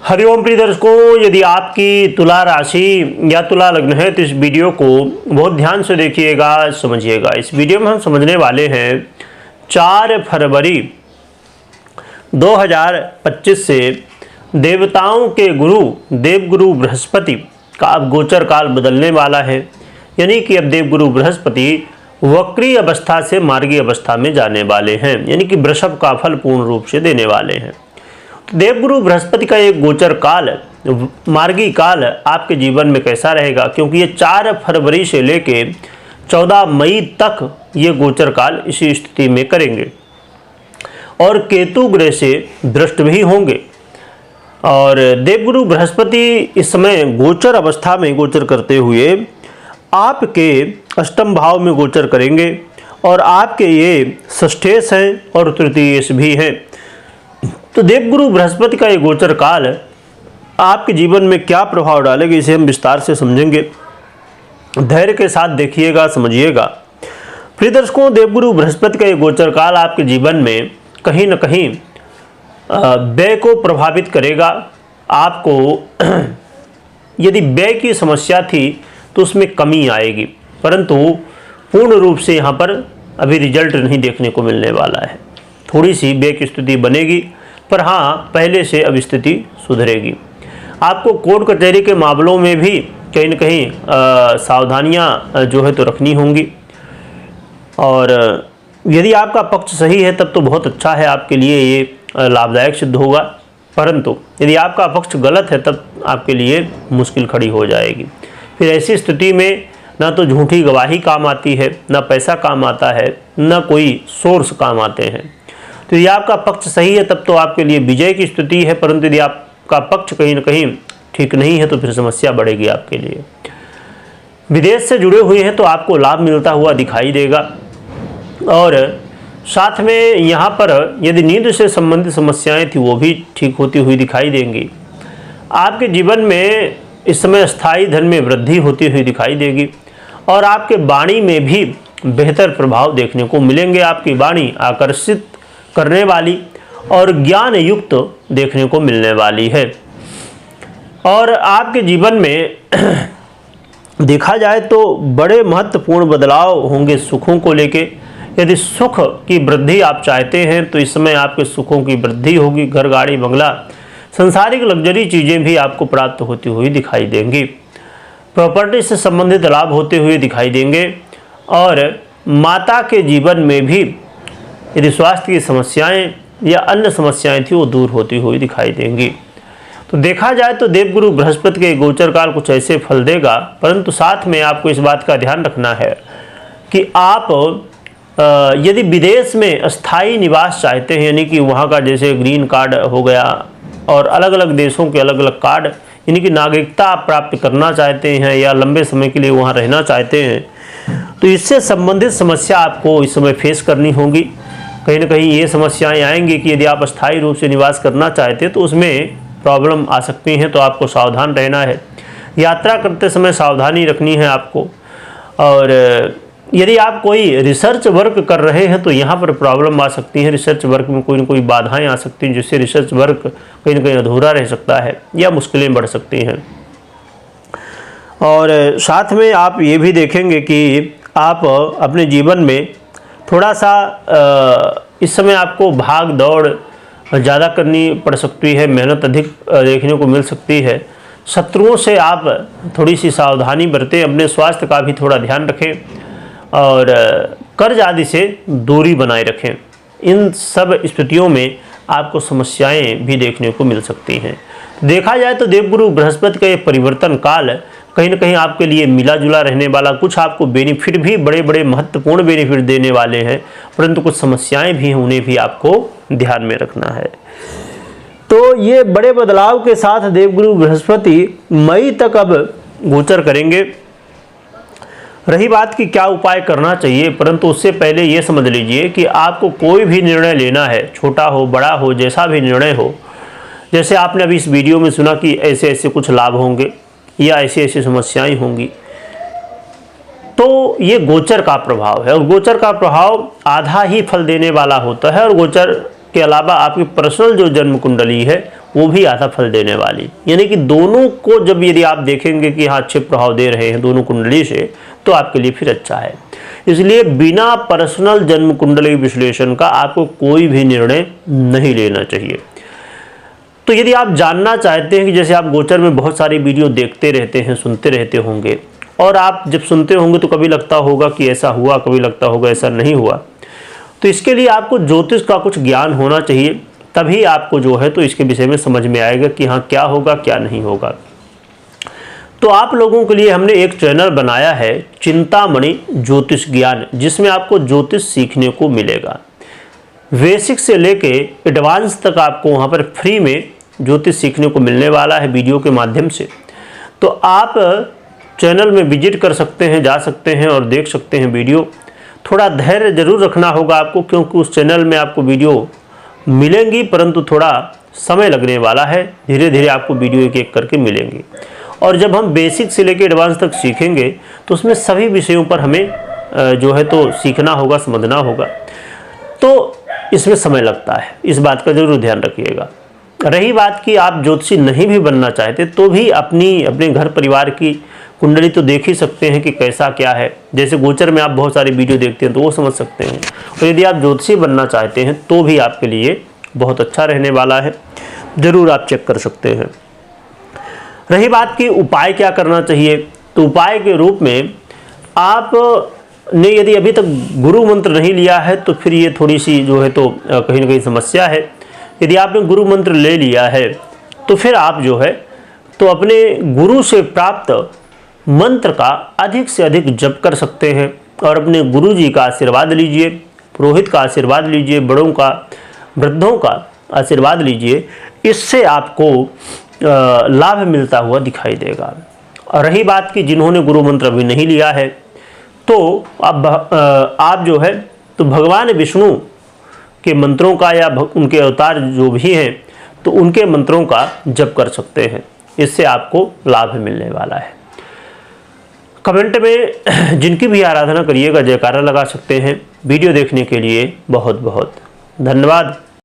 हरिओम प्रिय दर्शकों, यदि आपकी तुला राशि या तुला लग्न है तो इस वीडियो को बहुत ध्यान से देखिएगा, समझिएगा। इस वीडियो में हम समझने वाले हैं 4 फरवरी 2025 से देवताओं के गुरु देवगुरु बृहस्पति का अब गोचर काल बदलने वाला है। यानी कि अब देवगुरु बृहस्पति वक्री अवस्था से मार्गी अवस्था में जाने वाले हैं, यानी कि वृषभ का फल पूर्ण रूप से देने वाले हैं। देवगुरु बृहस्पति का एक गोचर काल, मार्गी काल आपके जीवन में कैसा रहेगा, क्योंकि ये 4 फरवरी से लेके 14 मई तक ये गोचर काल इसी स्थिति में करेंगे और केतु ग्रह से दृष्ट भी होंगे। और देवगुरु बृहस्पति इस समय गोचर अवस्था में गोचर करते हुए आपके अष्टम भाव में गोचर करेंगे और आपके ये षष्ठेश हैं और तृतीयेश भी हैं। तो देवगुरु बृहस्पति का ये गोचर काल आपके जीवन में क्या प्रभाव डालेगा, इसे हम विस्तार से समझेंगे। धैर्य के साथ देखिएगा, समझिएगा। प्रिय दर्शकों, देवगुरु बृहस्पति का ये गोचर काल आपके जीवन में कहीं न कहीं व्यय को प्रभावित करेगा। आपको यदि व्यय की समस्या थी तो उसमें कमी आएगी, परंतु पूर्ण रूप से यहाँ पर अभी रिजल्ट नहीं देखने को मिलने वाला है। थोड़ी सी व्यय की स्थिति बनेगी, पर हाँ, पहले से अब स्थिति सुधरेगी। आपको कोर्ट कचहरी के मामलों में भी कहीं न कहीं सावधानियाँ जो है तो रखनी होंगी। और यदि आपका पक्ष सही है तब तो बहुत अच्छा है, आपके लिए ये लाभदायक सिद्ध होगा। परंतु यदि आपका पक्ष गलत है तब आपके लिए मुश्किल खड़ी हो जाएगी। फिर ऐसी स्थिति में ना तो झूठी गवाही काम आती है, ना पैसा काम आता है, ना कोई सोर्स काम आते हैं। तो यदि आपका पक्ष सही है तब तो आपके लिए विजय की स्थिति है, परंतु यदि आपका पक्ष कहीं न कहीं ठीक नहीं है तो फिर समस्या बढ़ेगी आपके लिए। विदेश से जुड़े हुए हैं तो आपको लाभ मिलता हुआ दिखाई देगा। और साथ में यहाँ पर यदि नींद से संबंधित समस्याएं थी वो भी ठीक होती हुई दिखाई देंगी। आपके जीवन में इस समय स्थायी धन में वृद्धि होती हुई दिखाई देगी और आपके वाणी में भी बेहतर प्रभाव देखने को मिलेंगे। आपकी वाणी आकर्षित करने वाली और ज्ञान युक्त देखने को मिलने वाली है। और आपके जीवन में देखा जाए तो बड़े महत्वपूर्ण बदलाव होंगे सुखों को लेके। यदि सुख की वृद्धि आप चाहते हैं तो इस समय आपके सुखों की वृद्धि होगी। घर, गाड़ी, बंगला, सांसारिक लग्जरी चीज़ें भी आपको प्राप्त होती हुई दिखाई देंगी। प्रॉपर्टी से संबंधित लाभ होते हुए दिखाई देंगे। और माता के जीवन में भी यदि स्वास्थ्य की समस्याएं या अन्य समस्याएं थी वो दूर होती हुई दिखाई देंगी। तो देखा जाए तो देवगुरु बृहस्पति के गोचर काल कुछ ऐसे फल देगा, परंतु साथ में आपको इस बात का ध्यान रखना है कि आप यदि विदेश में स्थायी निवास चाहते हैं, यानी कि वहाँ का जैसे ग्रीन कार्ड हो गया और अलग अलग देशों के अलग अलग कार्ड, यानी कि नागरिकता आप प्राप्त करना चाहते हैं या लंबे समय के लिए वहाँ रहना चाहते हैं, तो इससे संबंधित समस्या आपको इस समय फेस करनी होगी। कहीं ना कहीं ये समस्याएं आएंगी कि यदि आप अस्थायी रूप से निवास करना चाहते हैं तो उसमें प्रॉब्लम आ सकती हैं, तो आपको सावधान रहना है। यात्रा करते समय सावधानी रखनी है आपको। और यदि आप कोई रिसर्च वर्क कर रहे हैं तो यहाँ पर प्रॉब्लम आ सकती है। रिसर्च वर्क में कोई ना कोई बाधाएं आ सकती हैं, जिससे रिसर्च वर्क कहीं ना कहीं अधूरा रह सकता है या मुश्किलें बढ़ सकती हैं। और साथ में आप ये भी देखेंगे कि आप अपने जीवन में थोड़ा सा इस समय आपको भाग दौड़ ज़्यादा करनी पड़ सकती है, मेहनत अधिक देखने को मिल सकती है। शत्रुओं से आप थोड़ी सी सावधानी बरतें, अपने स्वास्थ्य का भी थोड़ा ध्यान रखें और कर्ज आदि से दूरी बनाए रखें। इन सब स्थितियों में आपको समस्याएं भी देखने को मिल सकती हैं। देखा जाए तो देवगुरु बृहस्पति का ये परिवर्तन काल कहीं ना कहीं आपके लिए मिला जुला रहने वाला, कुछ आपको बेनिफिट भी, बड़े बड़े महत्वपूर्ण बेनिफिट देने वाले हैं, परंतु कुछ समस्याएं भी हैं, उन्हें भी आपको ध्यान में रखना है। तो ये बड़े बदलाव के साथ देवगुरु बृहस्पति मई तक अब गोचर करेंगे। रही बात कि क्या उपाय करना चाहिए, परंतु उससे पहले ये समझ लीजिए कि आपको कोई भी निर्णय लेना है, छोटा हो बड़ा हो, जैसा भी निर्णय हो, जैसे आपने अभी इस वीडियो में सुना कि ऐसे ऐसे कुछ लाभ होंगे या ऐसी ऐसी समस्याएं होंगी, तो ये गोचर का प्रभाव है। और गोचर का प्रभाव आधा ही फल देने वाला होता है। और गोचर के अलावा आपकी पर्सनल जो जन्म कुंडली है वो भी आधा फल देने वाली। यानी कि दोनों को जब यदि आप देखेंगे कि हाँ अच्छे प्रभाव दे रहे हैं दोनों कुंडली से, तो आपके लिए फिर अच्छा है। इसलिए बिना पर्सनल जन्म कुंडली विश्लेषण का आपको कोई भी निर्णय नहीं लेना चाहिए। तो यदि आप जानना चाहते हैं कि जैसे आप गोचर में बहुत सारी वीडियो देखते रहते हैं, सुनते रहते होंगे, और आप जब सुनते होंगे तो कभी लगता होगा कि ऐसा हुआ, कभी लगता होगा ऐसा नहीं हुआ, तो इसके लिए आपको ज्योतिष का कुछ ज्ञान होना चाहिए, तभी आपको जो है तो इसके विषय में समझ में आएगा कि हाँ क्या होगा क्या नहीं होगा। तो आप लोगों के लिए हमने एक चैनल बनाया है चिंतामणि ज्योतिष ज्ञान, जिसमें आपको ज्योतिष सीखने को मिलेगा। बेसिक से लेके एडवांस तक आपको वहाँ पर फ्री में ज्योतिष सीखने को मिलने वाला है वीडियो के माध्यम से। तो आप चैनल में विजिट कर सकते हैं, जा सकते हैं और देख सकते हैं वीडियो। थोड़ा धैर्य जरूर रखना होगा आपको, क्योंकि उस चैनल में आपको वीडियो मिलेंगी परंतु थोड़ा समय लगने वाला है। धीरे धीरे आपको वीडियो एक एक करके मिलेंगी। और जब हम बेसिक से लेकर एडवांस तक सीखेंगे तो उसमें सभी विषयों पर हमें जो है तो सीखना होगा, समझना होगा, तो इसमें समय लगता है। इस बात का जरूर ध्यान रखिएगा। रही बात कि आप ज्योतिषी नहीं भी बनना चाहते तो भी अपने घर परिवार की कुंडली तो देख ही सकते हैं कि कैसा क्या है। जैसे गोचर में आप बहुत सारी वीडियो देखते हैं तो वो समझ सकते हैं, और यदि आप ज्योतिषी बनना चाहते हैं तो भी आपके लिए बहुत अच्छा रहने वाला है, ज़रूर आप चेक कर सकते हैं। रही बात कि उपाय क्या करना चाहिए, तो उपाय के रूप में आपने यदि अभी तक गुरु मंत्र नहीं लिया है तो फिर ये थोड़ी सी जो है तो कहीं ना कहीं समस्या है। यदि आपने गुरु मंत्र ले लिया है तो फिर आप जो है तो अपने गुरु से प्राप्त मंत्र का अधिक से अधिक जप कर सकते हैं और अपने गुरु जी का आशीर्वाद लीजिए, पुरोहित का आशीर्वाद लीजिए, बड़ों का, वृद्धों का आशीर्वाद लीजिए। इससे आपको लाभ मिलता हुआ दिखाई देगा। और रही बात कि जिन्होंने गुरु मंत्र अभी नहीं लिया है तो अब आप जो है तो भगवान विष्णु के मंत्रों का या उनके अवतार जो भी हैं तो उनके मंत्रों का जप कर सकते हैं। इससे आपको लाभ मिलने वाला है। कमेंट में जिनकी भी आराधना करिएगा जयकारा लगा सकते हैं। वीडियो देखने के लिए बहुत बहुत धन्यवाद।